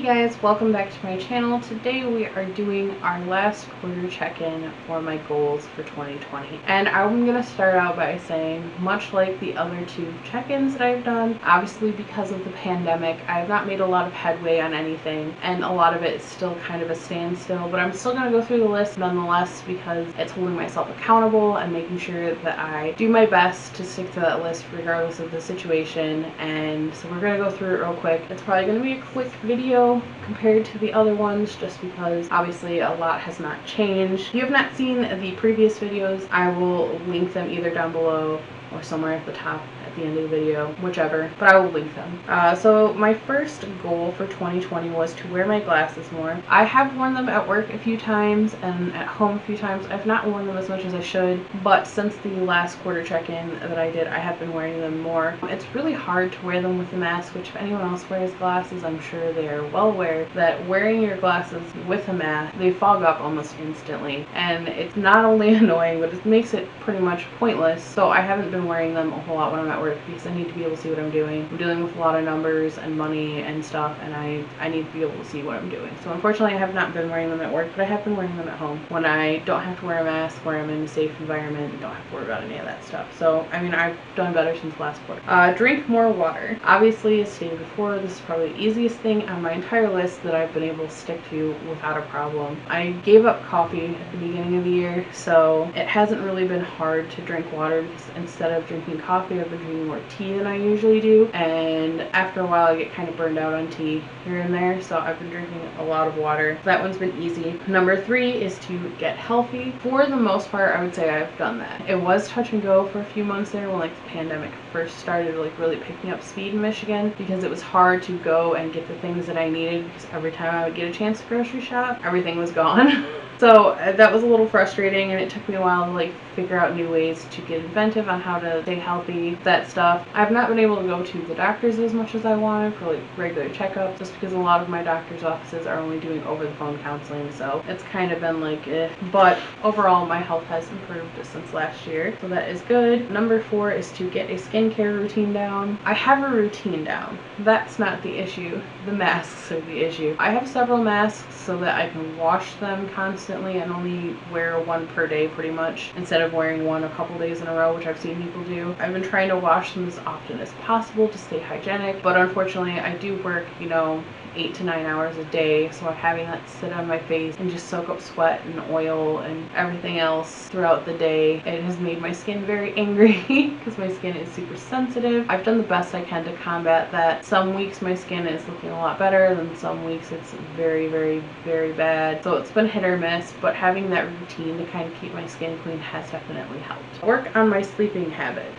guys, welcome back to my channel. Today we are doing our last quarter check-in for my goals for 2020. And I'm going to start out by saying, much like the other two check-ins that I've done, obviously because of the pandemic, I have not made a lot of headway on anything, and a lot of it is still kind of a standstill, but I'm still going to go through the list nonetheless because it's holding myself accountable and making sure that I do my best to stick to that list regardless of the situation. And so we're going to go through it real quick. It's probably going to be a quick video compared to the other ones just because obviously a lot has not changed. If you have not seen the previous videos, I will link them either down below or somewhere at the top at the end of the video, whichever, but I will link them. So my first goal for 2020 was to wear my glasses more. I have worn them at work a few times and at home a few times. I've not worn them as much as I should, but since the last quarter check-in that I did, I have been wearing them more. It's really hard to wear them with a mask, which if anyone else wears glasses, I'm sure they are well aware that wearing your glasses with a mask, they fog up almost instantly, and it's not only annoying, but it makes it pretty much pointless. So I haven't been wearing them a whole lot when I'm at work because I need to be able to see what I'm doing. I'm dealing with a lot of numbers and money and stuff, and I need to be able to see what I'm doing. So unfortunately I have not been wearing them at work, but I have been wearing them at home when I don't have to wear a mask, where I'm in a safe environment and don't have to worry about any of that stuff. So I mean, I've done better since last quarter. Drink more water. Obviously, as stated before, this is probably the easiest thing on my entire list that I've been able to stick to without a problem. I gave up coffee at the beginning of the year, so it hasn't really been hard to drink water because instead of drinking coffee, I've been drinking more tea than I usually do, and after a while I get kind of burned out on tea here and there, so I've been drinking a lot of water. That one's been easy. Number 3 is to get healthy. For the most part, I would say I've done that. It was touch and go for a few months there when the pandemic first started really picking up speed in Michigan, because it was hard to go and get the things that I needed because every time I would get a chance to grocery shop, everything was gone. So that was a little frustrating, and it took me a while to figure out new ways to get inventive on how to stay healthy, that stuff. I've not been able to go to the doctors as much as I wanted for regular checkups, just because a lot of my doctor's offices are only doing over the phone counseling, so it's kind of been eh. But overall my health has improved since last year, so that is good. Number 4 is to get a skincare routine down. I have a routine down. That's not the issue. The masks are the issue. I have several masks so that I can wash them constantly and only wear one per day pretty much, instead of wearing one a couple days in a row, which I've seen people do. I've been trying to wash them as often as possible to stay hygienic, but unfortunately I do work, 8 to 9 hours a day, so having that sit on my face and just soak up sweat and oil and everything else throughout the day, it has made my skin very angry because my skin is super sensitive. I've done the best I can to combat that. Some weeks my skin is looking a lot better, than some weeks it's very, very, very bad. So it's been hit or miss, but having that routine to kind of keep my skin clean has definitely helped. Work on my sleeping habit.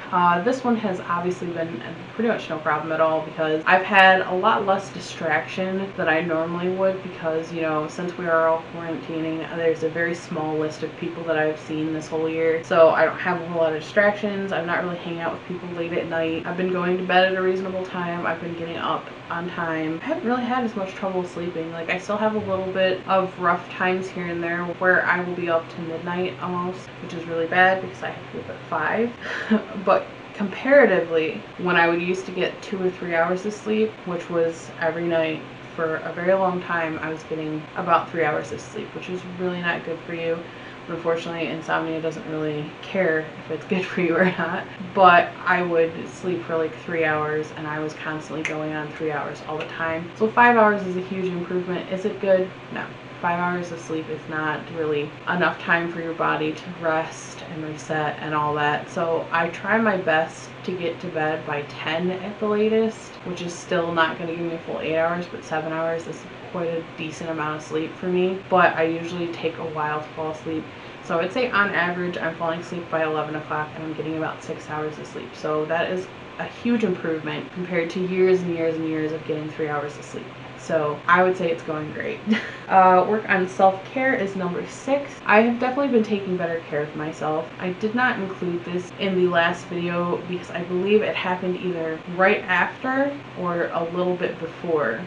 This one has obviously been pretty much no problem at all because I've had a lot less distraction than I normally would because, since we are all quarantining, there's a very small list of people that I've seen this whole year. So I don't have a whole lot of distractions. I'm not really hanging out with people late at night. I've been going to bed at a reasonable time. I've been getting up on time. I haven't really had as much trouble sleeping. I still have a little bit of rough times here and there where I will be up to midnight almost, which is really bad because I have to get up at 5. But comparatively, when I would used to get 2 or 3 hours of sleep, which was every night for a very long time, I was getting about 3 hours of sleep, which is really not good for you. But unfortunately, insomnia doesn't really care if it's good for you or not. But I would sleep for 3 hours, and I was constantly going on 3 hours all the time. So 5 hours is a huge improvement. Is it good? No. 5 hours of sleep is not really enough time for your body to rest and reset and all that. So I try my best to get to bed by 10 at the latest, which is still not going to give me a full 8 hours, but 7 hours is quite a decent amount of sleep for me. But I usually take a while to fall asleep. So I'd say on average I'm falling asleep by 11 o'clock and I'm getting about 6 hours of sleep. So that is a huge improvement compared to years and years and years of getting 3 hours of sleep. So I would say it's going great. Work on self-care is number 6. I have definitely been taking better care of myself. I did not include this in the last video because I believe it happened either right after or a little bit before.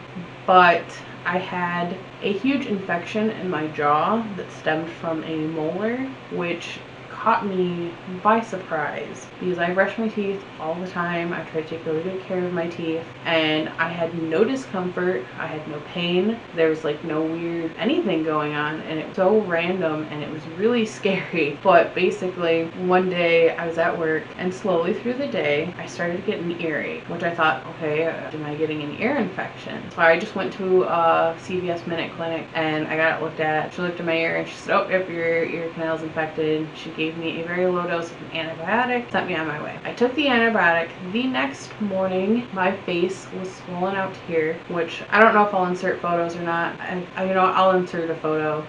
But I had a huge infection in my jaw that stemmed from a molar, which caught me by surprise because I brush my teeth all the time. I try to take really good care of my teeth, and I had no discomfort. I had no pain. There was like no weird anything going on, and it was so random and it was really scary. But basically one day I was at work, and slowly through the day I started to get an earache, which I thought, okay, am I getting an ear infection? So I just went to a CVS Minute Clinic and I got it looked at. She looked at my ear and she said, oh, if your ear canal is infected. She gave me a very low dose of an antibiotic, sent me on my way. I took the antibiotic. The next morning my face was swollen out to here, which I don't know if I'll insert photos or not. You know, I'll insert a photo.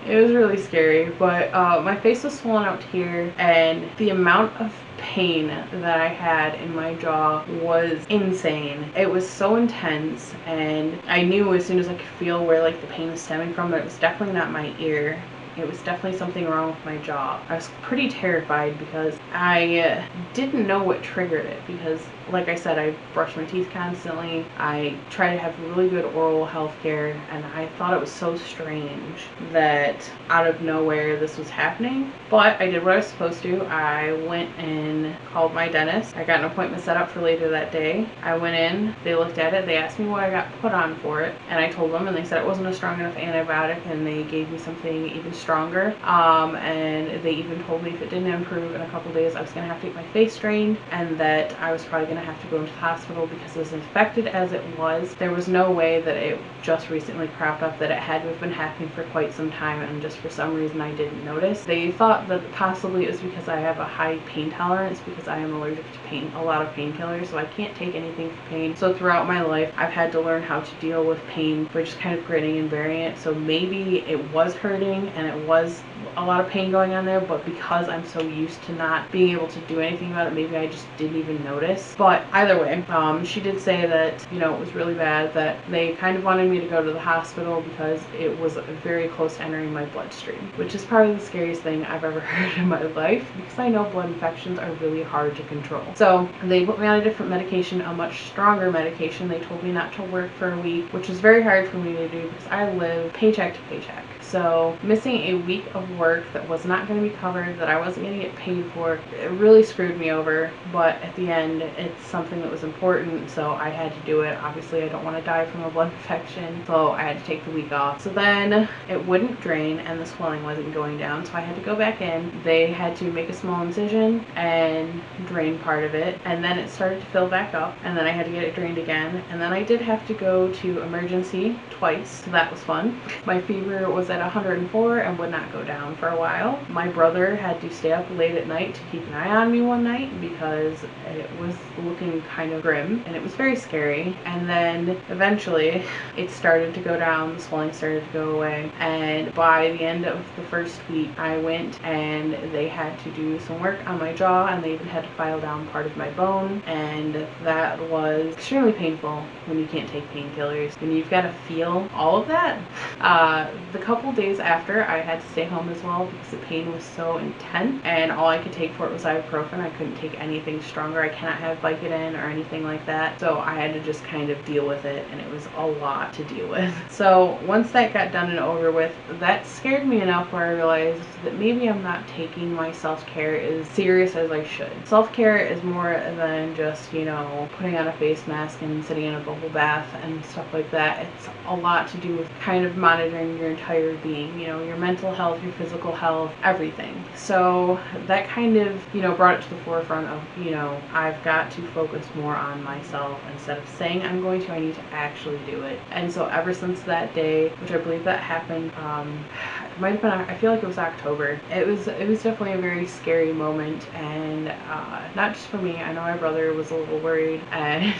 It was really scary, but my face was swollen out here, and the amount of pain that I had in my jaw was insane. It was so intense, and I knew as soon as I could feel where like the pain was stemming from that it was definitely not my ear. It was definitely something wrong with my jaw. I was pretty terrified because I didn't know what triggered it, because like I said, I brush my teeth constantly. I try to have really good oral health care, and I thought it was so strange that out of nowhere this was happening. But I did what I was supposed to. I went and called my dentist. I got an appointment set up for later that day. I went in, they looked at it, they asked me what I got put on for it, and I told them, and they said it wasn't a strong enough antibiotic, and they gave me something even stronger. And they even told me if it didn't improve in a couple days, I was going to have to get my face drained, and that I was probably going to have to go into the hospital because as infected as it was, there was no way that it just recently cropped up, that it had to have been happening for quite some time, and just for some reason I didn't notice. They thought that possibly it was because I have a high pain tolerance, because I am allergic to pain, a lot of painkillers, so I can't take anything for pain. So throughout my life I've had to learn how to deal with pain by just kind of gritting and bearing it. So maybe it was hurting and it was a lot of pain going on there, but because I'm so used to not being able to do anything about it, maybe I just didn't even notice. But either way, she did say that, you know, it was really bad, that they kind of wanted me to go to the hospital because it was very close to entering my bloodstream, which is probably the scariest thing I've ever heard in my life, because I know blood infections are really hard to control. So they put me on a different medication, a much stronger medication. They told me not to work for a week, which was very hard for me to do because I live paycheck to paycheck. So missing a week of work that was not going to be covered, that I wasn't going to get paid for, it really screwed me over. But at the end, it's something that was important, so I had to do it. Obviously I don't want to die from a blood infection, so I had to take the week off. So then it wouldn't drain and the swelling wasn't going down, so I had to go back in. They had to make a small incision and drain part of it, and then it started to fill back up, and then I had to get it drained again, and then I did have to go to emergency twice, so that was fun. My fever was at 104 and would not go down for a while. My brother had to stay up late at night to keep an eye on me one night because it was looking kind of grim, and it was very scary. And then eventually it started to go down, the swelling started to go away, and by the end of the first week I went and they had to do some work on my jaw, and they even had to file down part of my bone, and that was extremely painful when you can't take painkillers, when you've got to feel all of that. The couple days after, I had to stay home as well because the pain was so intense, and all I could take for it was ibuprofen. I couldn't take anything stronger. I cannot have Vicodin or anything like that, so I had to just kind of deal with it, and it was a lot to deal with. So once that got done and over with, that scared me enough where I realized that maybe I'm not taking my self-care as serious as I should. Self-care is more than just, you know, putting on a face mask and sitting in a bubble bath and stuff like that. It's a lot to do with kind of monitoring your entire being, you know, your mental health, your physical health, everything. So that kind of, you know, brought it to the forefront of, you know, I've got to focus more on myself. Instead of saying I'm going to, I need to actually do it. And so ever since that day, which I believe that happened, it might have been, I feel like it was October. It was definitely a very scary moment, and not just for me. I know my brother was a little worried, and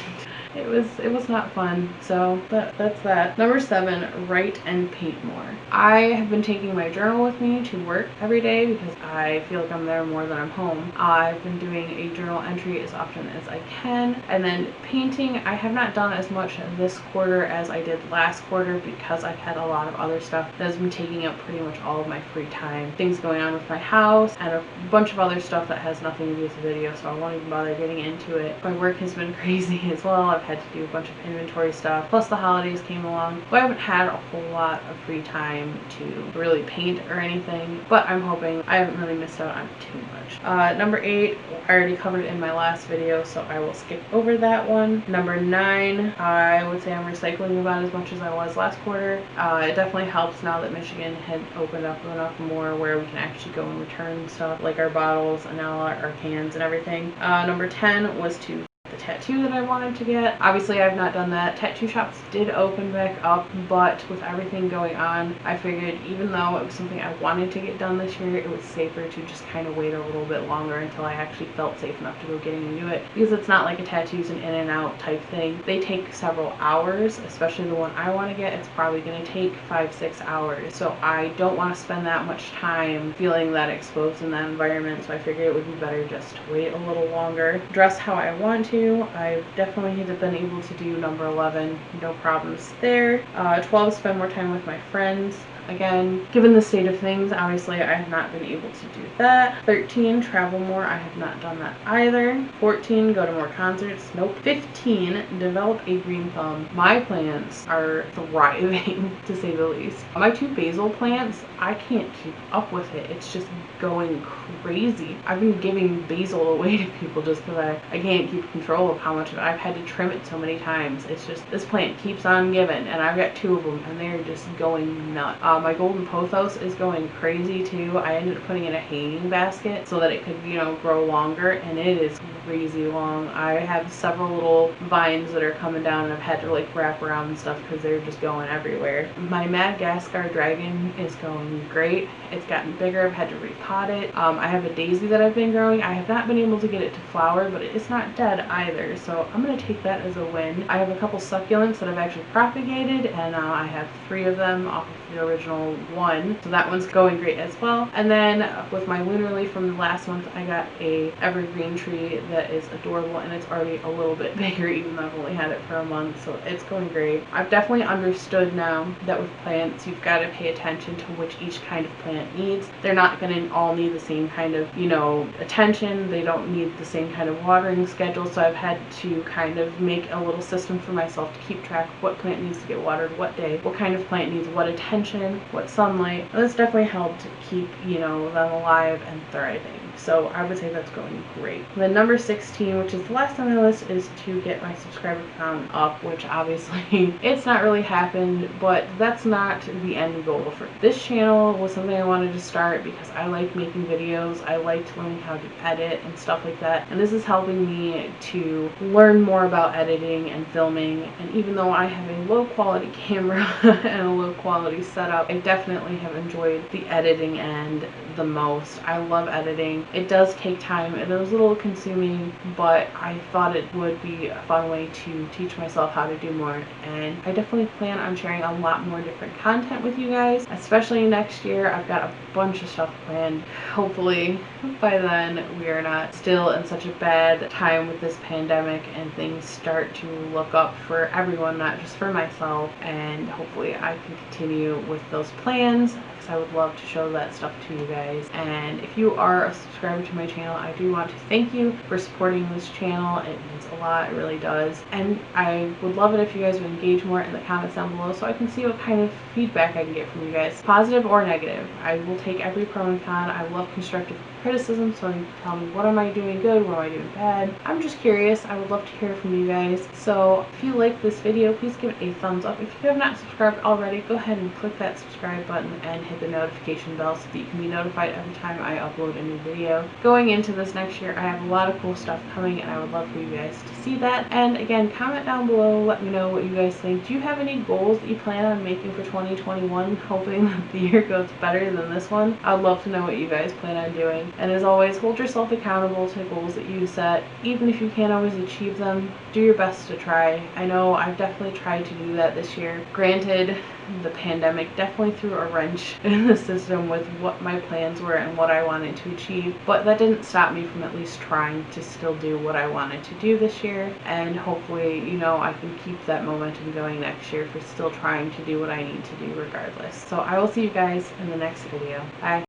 it was not fun. So that's that. Number 7, write and paint more. I have been taking my journal with me to work every day because I feel like I'm there more than I'm home. I've been doing a journal entry as often as I can, and then painting I have not done as much this quarter as I did last quarter because I've had a lot of other stuff that has been taking up pretty much all of my free time. Things going on with my house and a bunch of other stuff that has nothing to do with the video, so I won't even bother getting into it. My work has been crazy as well. I've I've had to do a bunch of inventory stuff, plus the holidays came along, so I haven't had a whole lot of free time to really paint or anything, but I'm hoping I haven't really missed out on too much. Number 8, I already covered in my last video, so I will skip over that one. Number 9, I would say I'm recycling about as much as I was last quarter. It definitely helps now that Michigan had opened up enough more where we can actually go and return stuff like our bottles and now our cans and everything. Number 10 was to the tattoo that I wanted to get. Obviously I've not done that. Tattoo shops did open back up, but with everything going on, I figured even though it was something I wanted to get done this year, it was safer to just kind of wait a little bit longer until I actually felt safe enough to go getting into it, because it's not like a tattoo's an in and out type thing. They take several hours, especially the one I want to get. It's probably going to take 5-6 hours, so I don't want to spend that much time feeling that exposed in that environment, so I figured it would be better just to wait a little longer. Dress how I want to. I've definitely been able to do number 11, no problems there. 12, spend more time with my friends. Again, given the state of things, obviously I have not been able to do that. 13, travel more. I have not done that either. 14, go to more concerts. Nope. 15, develop a green thumb. My plants are thriving, to say the least. My 2 basil plants, I can't keep up with it. It's just going crazy. I've been giving basil away to people just because I can't keep control of how much of it. I've had to trim it so many times. It's just, this plant keeps on giving, and I've got 2 of them, and they're just going nuts. My golden pothos is going crazy too. I ended up putting in a hanging basket so that it could, you know, grow longer, and it is crazy long. I have several little vines that are coming down and I've had to like wrap around and stuff because they're just going everywhere. My Madagascar dragon is going great. It's gotten bigger. I've had to repot it. I have a daisy that I've been growing. I have not been able to get it to flower, but it's not dead either, so I'm going to take that as a win. I have a couple succulents that I've actually propagated, and I have 3 of them off of the original 1, so that one's going great as well. And then with my lunar leaf from last month, I got a evergreen tree that is adorable, and it's already a little bit bigger even though I've only had it for a month, so it's going great. I've definitely understood now that with plants you've got to pay attention to which each kind of plant needs. They're not going to all need the same kind of, you know, attention. They don't need the same kind of watering schedule, so I've had to kind of make a little system for myself to keep track of what plant needs to get watered what day, what kind of plant needs what attention, what sunlight. And this definitely helped keep, you know, them alive and thriving. So I would say that's going great. Then number 16, which is the last on my list, is to get my subscriber count up, which obviously it's not really happened, but that's not the end goal for this channel. Was something I wanted to start because I like making videos. I liked learning how to edit and stuff like that, and this is helping me to learn more about editing and filming. And even though I have a low quality camera and a low quality setup, I definitely have enjoyed the editing end the most. I love editing. It does take time. It is a little consuming, but I thought it would be a fun way to teach myself how to do more, and I definitely plan on sharing a lot more different content with you guys, especially next year. I've got a bunch of stuff planned. Hopefully by then we are not still in such a bad time with this pandemic and things start to look up for everyone, not just for myself, and hopefully I can continue with those plans, because I would love to show that stuff to you guys. And if you are a subscriber to my channel, I do want to thank you for supporting this channel. It means a lot, it really does. And I would love it if you guys would engage more in the comments down below so I can see what kind of feedback I can get from you guys, positive or negative. I will take every pro and con. I love constructive criticism, so you can tell me what am I doing good, what am I doing bad. I'm just curious. I would love to hear from you guys. So if you like this video, please give it a thumbs up. If you have not subscribed already, go ahead and click that subscribe button and hit the notification bell so that you can be notified every time I upload a new video. Going into this next year, I have a lot of cool stuff coming, and I would love for you guys to see that. And again, comment down below, let me know what you guys think. Do you have any goals that you plan on making for 2021, hoping that the year goes better than this one? I'd love to know what you guys plan on doing. And as always, hold yourself accountable to goals that you set. Even if you can't always achieve them, do your best to try. I know I've definitely tried to do that this year. Granted, the pandemic definitely threw a wrench in the system with what my plans were and what I wanted to achieve, but that didn't stop me from at least trying to still do what I wanted to do this year. And hopefully, you know, I can keep that momentum going next year for still trying to do what I need to do regardless. So I will see you guys in the next video. Bye.